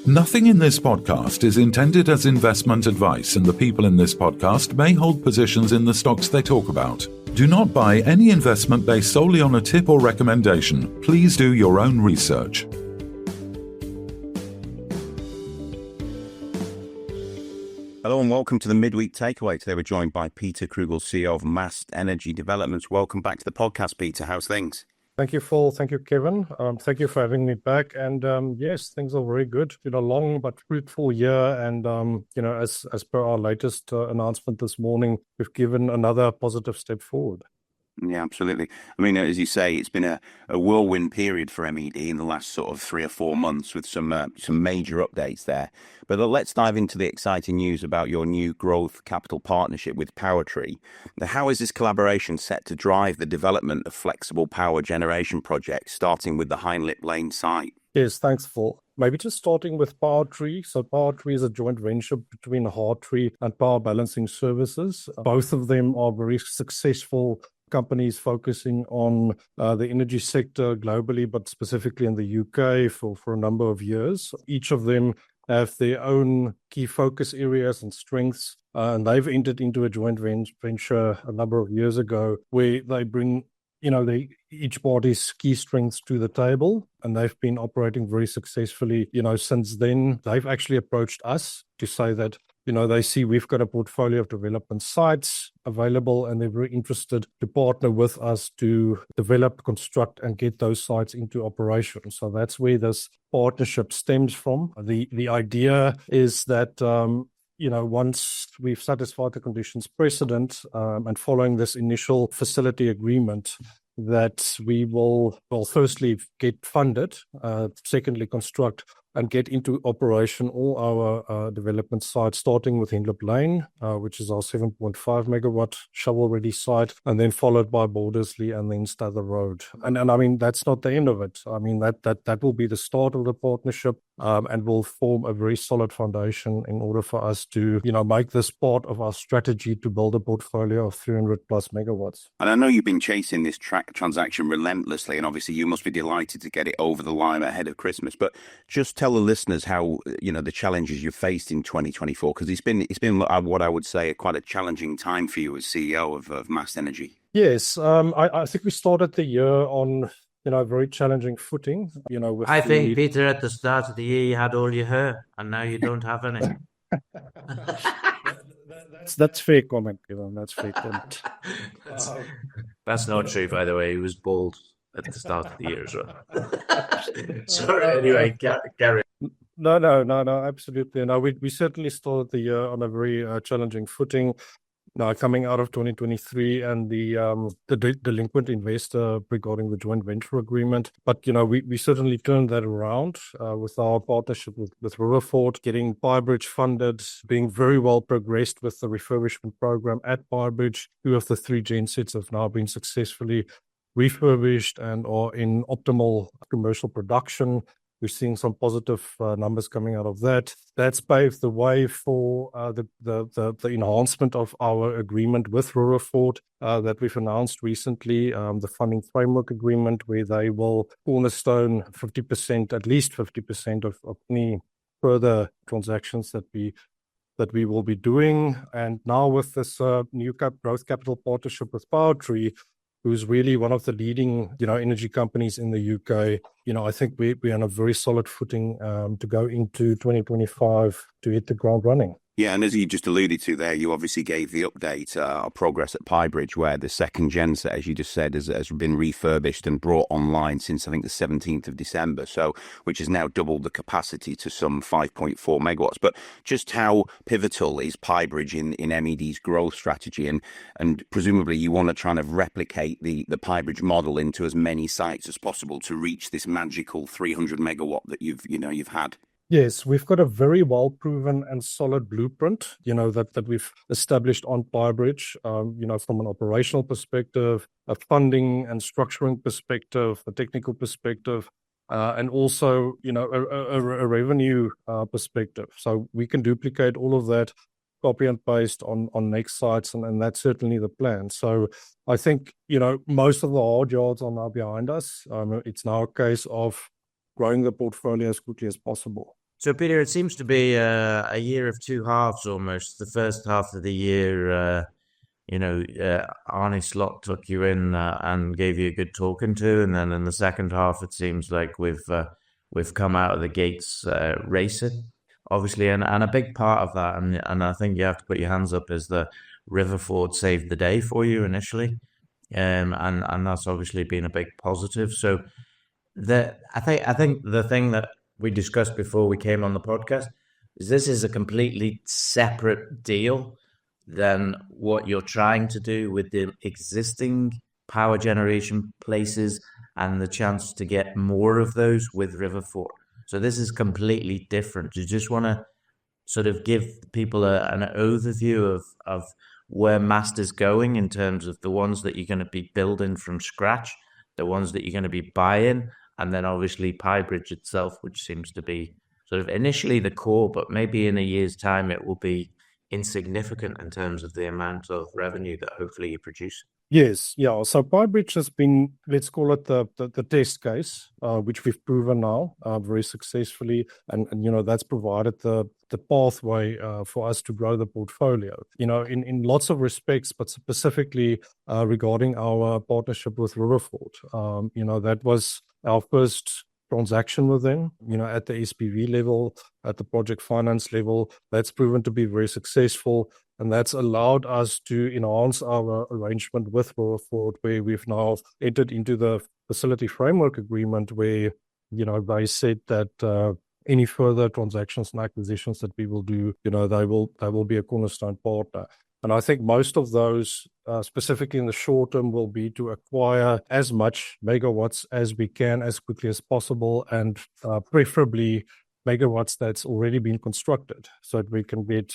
Nothing in this podcast is intended as investment advice, and the people in this podcast may hold positions in the stocks they talk about. Do not buy any investment based solely on a tip or recommendation. Please do your own research. Hello and welcome to the Midweek Takeaway. Today we're joined by Pieter Krügel, CEO of Mast Energy Developments. Welcome back to the podcast, Peter. How's things? Thank you, Phil. Thank you, Kevin. Thank you for having me back. And yes, things are very good. Long but fruitful year. And as per our latest announcement this morning, we've given another positive step forward. Yeah, absolutely. I mean, as you say, it's been a whirlwind period for MED in the last sort of 3 or 4 months with some major updates there. But let's dive into the exciting news about your new growth capital partnership with Powertree. How is this collaboration set to drive the development of flexible power generation projects, starting with the Hindlip Lane site? Yes, thanks, Phil. Maybe just starting with Powertree. So Powertree is a joint venture between Hartree and Power Balancing Services. Both of them are very successful companies focusing on the energy sector globally, but specifically in the UK for a number of years. Each of them have their own key focus areas and strengths, and they've entered into a joint venture a number of years ago where they bring each party's key strengths to the table, and they've been operating very successfully, since then. They've actually approached us to say that, they see we've got a portfolio of development sites available, and they're very interested to partner with us to develop, construct, and get those sites into operation. So that's where this partnership stems from. The idea is that, once we've satisfied the conditions precedent and following this initial facility agreement, that we will firstly get funded, secondly construct and get into operation all our development sites, starting with Hindlip Lane, which is our 7.5 megawatt shovel-ready site, and then followed by Bordersley and then Stather Road. And I mean, that's not the end of it. I mean, that will be the start of the partnership and will form a very solid foundation in order for us to, make this part of our strategy to build a portfolio of 300 plus megawatts. And I know you've been chasing this transaction relentlessly, and obviously you must be delighted to get it over the line ahead of Christmas. But just tell the listeners how, the challenges you faced in 2024, because it's been what I would say quite a challenging time for you as CEO of Mast Energy. Yes, I think we started the year on a very challenging footing. I think, Peter, at the start of the year you had all your hair, and now you don't have any. That's fair comment, Kevin. That's fair comment. That's not true, by the way. He was bald at the start of the year as well. Sorry, anyway, Gary. No, absolutely. No, we certainly started the year on a very challenging footing. Now, coming out of 2023 and the delinquent investor regarding the joint venture agreement. But, we certainly turned that around with our partnership with Riverford, getting Pyebridge funded, being very well progressed with the refurbishment program at Pyebridge. 2 of the 3 gensets have now been successfully refurbished and are in optimal commercial production. We're seeing some positive numbers coming out of that. That's paved the way for the enhancement of our agreement with Riverford that we've announced recently, the funding framework agreement, where they will cornerstone 50%, at least 50% of any further transactions that we will be doing. And now with this new growth capital partnership with Powertree, who's really one of the leading, energy companies in the UK. I think we're on a very solid footing to go into 2025 to hit the ground running. Yeah, and as you just alluded to there, you obviously gave the update of progress at Pyebridge, where the second genset, as you just said, has been refurbished and brought online since, I think, the 17th of December, which has now doubled the capacity to some 5.4 megawatts. But just how pivotal is Pyebridge in MED's growth strategy? And presumably you want to try and replicate the Pyebridge model into as many sites as possible to reach this magical 300 megawatt that you've had. Yes, we've got a very well-proven and solid blueprint, that we've established on Pyebridge, from an operational perspective, a funding and structuring perspective, a technical perspective, and also, a revenue perspective. So we can duplicate all of that, copy and paste on next sites, and that's certainly the plan. So I think, most of the hard yards are now behind us. It's now a case of growing the portfolio as quickly as possible. So, Peter, it seems to be a year of two halves almost. The first half of the year, Arnie Slot took you in and gave you a good talking to, and then in the second half, it seems like we've come out of the gates racing, obviously, and a big part of that, and I think you have to put your hands up, is the Riverford saved the day for you initially, and that's obviously been a big positive. So I think the thing that we discussed before we came on the podcast is this is a completely separate deal than what you're trying to do with the existing power generation places and the chance to get more of those with Riverford. So this is completely different. You just want to sort of give people an overview of where Mast is going in terms of the ones that you're going to be building from scratch, the ones that you're going to be buying, and then obviously Pyebridge itself, which seems to be sort of initially the core, but maybe in a year's time it will be insignificant in terms of the amount of revenue that hopefully you produce. Yes, yeah. So Pyebridge has been, let's call it the test case, which we've proven now very successfully, and that's provided the pathway for us to grow the portfolio. In lots of respects, but specifically regarding our partnership with Riverford, that was our first transaction with them, at the SPV level, at the project finance level. That's proven to be very successful. And that's allowed us to enhance our arrangement with Riverford, where we've now entered into the facility framework agreement where, they said that any further transactions and acquisitions that we will do, they will be a cornerstone partner. And I think most of those, specifically in the short term, will be to acquire as much megawatts as we can as quickly as possible, and preferably megawatts that's already been constructed so that we can get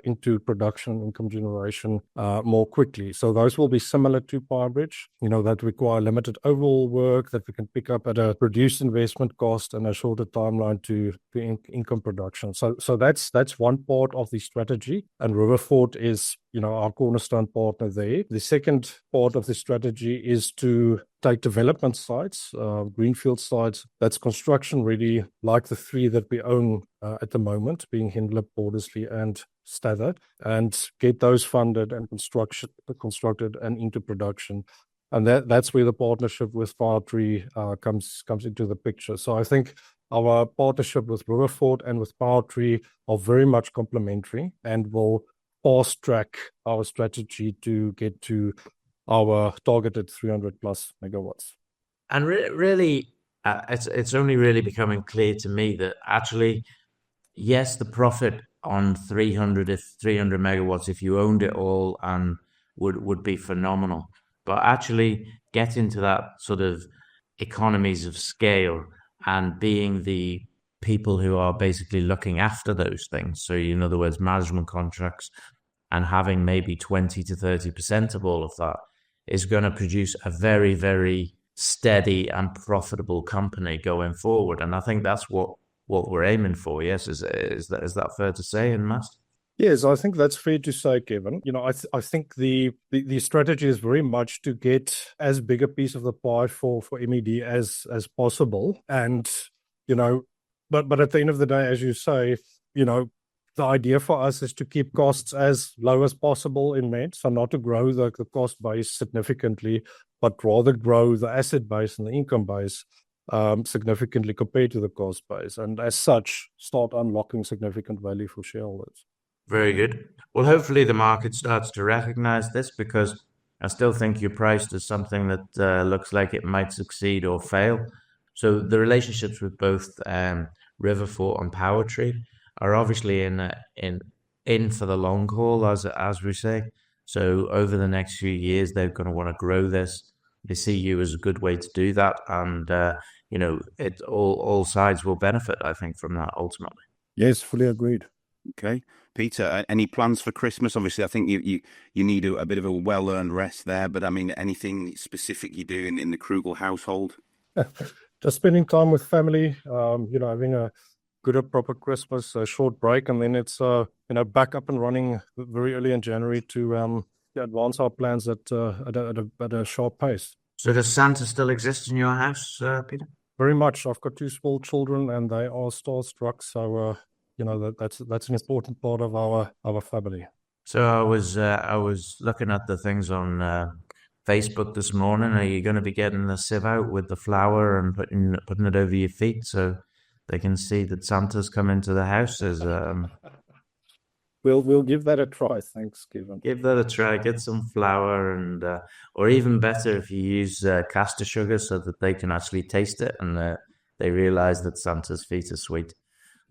into production income generation more quickly. So those will be similar to Pyebridge, that require limited overall work that we can pick up at a reduced investment cost and a shorter timeline to income production. So that's one part of the strategy, and Riverford is our cornerstone partner there. The second part of the strategy is to take development sites, greenfield sites, that's construction ready, like the three that we own at the moment, being Hindlip, Bordersley, and Stathard, and get those funded and constructed and into production. And that's where the partnership with Powertree comes into the picture. So I think our partnership with Riverford and with Powertree are very much complementary and will fast track our strategy to get to our targeted 300 plus megawatts. And really, it's only really becoming clear to me that actually, yes, the profit on 300 megawatts, if you owned it all, and would be phenomenal. But actually getting to that sort of economies of scale and being the people who are basically looking after those things. So, in other words, management contracts, and having maybe 20 to 30% of all of that is going to produce a very, very steady and profitable company going forward. And I think that's what we're aiming for. Yes, is that fair to say in Mast? Yes, I think that's fair to say, Kevin. I think the strategy is very much to get as big a piece of the pie for MED as possible. And, but at the end of the day, as you say, the idea for us is to keep costs as low as possible in MED, so not to grow the cost base significantly, but rather grow the asset base and the income base significantly compared to the cost base, and as such, start unlocking significant value for shareholders. Very good. Well, hopefully the market starts to recognize this, because I still think you're priced as something that looks like it might succeed or fail. So the relationships with both Riverford and Powertree are obviously in for the long haul, as we say. So over the next few years, they're going to want to grow this. They see you as a good way to do that, and it all sides will benefit, I think, from that ultimately. Yes, fully agreed. Okay, Peter, any plans for Christmas? Obviously, I think you need a bit of a well-earned rest there, but I mean, anything specific you do in the Krugel household? Just spending time with family, having a good proper Christmas, a short break, and then it's back up and running very early in January to advance our plans at a sharp pace. So does Santa still exist in your house, Peter? Very much. I've got 2 small children, and they are starstruck. So, that's an important part of our family. So I was looking at the things on Facebook this morning. Are you going to be getting the sieve out with the flour and putting it over your feet so they can see that Santa's come into the house? We'll give that a try. Thanks, Kevin. Give that a try. Get some flour, and or even better, if you use caster sugar so that they can actually taste it and they realize that Santa's feet are sweet.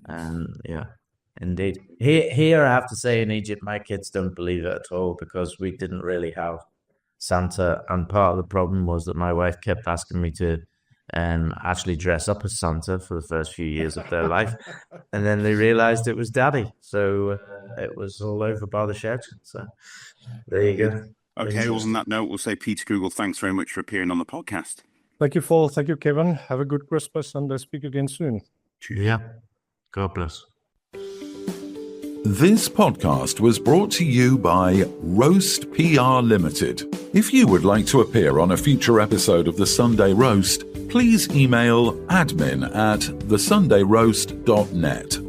And yeah, indeed. Here, I have to say, in Egypt, my kids don't believe it at all because we didn't really have Santa, and part of the problem was that my wife kept asking me to actually dress up as Santa for the first few years of their life, and then they realized it was Daddy, so it was all over by the shouting. So there you go. Okay, well, on that note, we'll say, Pieter Krügel, thanks very much for appearing on the podcast. Thank you, Paul. Thank you, Kevin. Have a good Christmas, and speak again soon. Yeah, God bless. This podcast was brought to you by Roast PR Limited. If you would like to appear on a future episode of The Sunday Roast, please email admin@thesundayroast.net.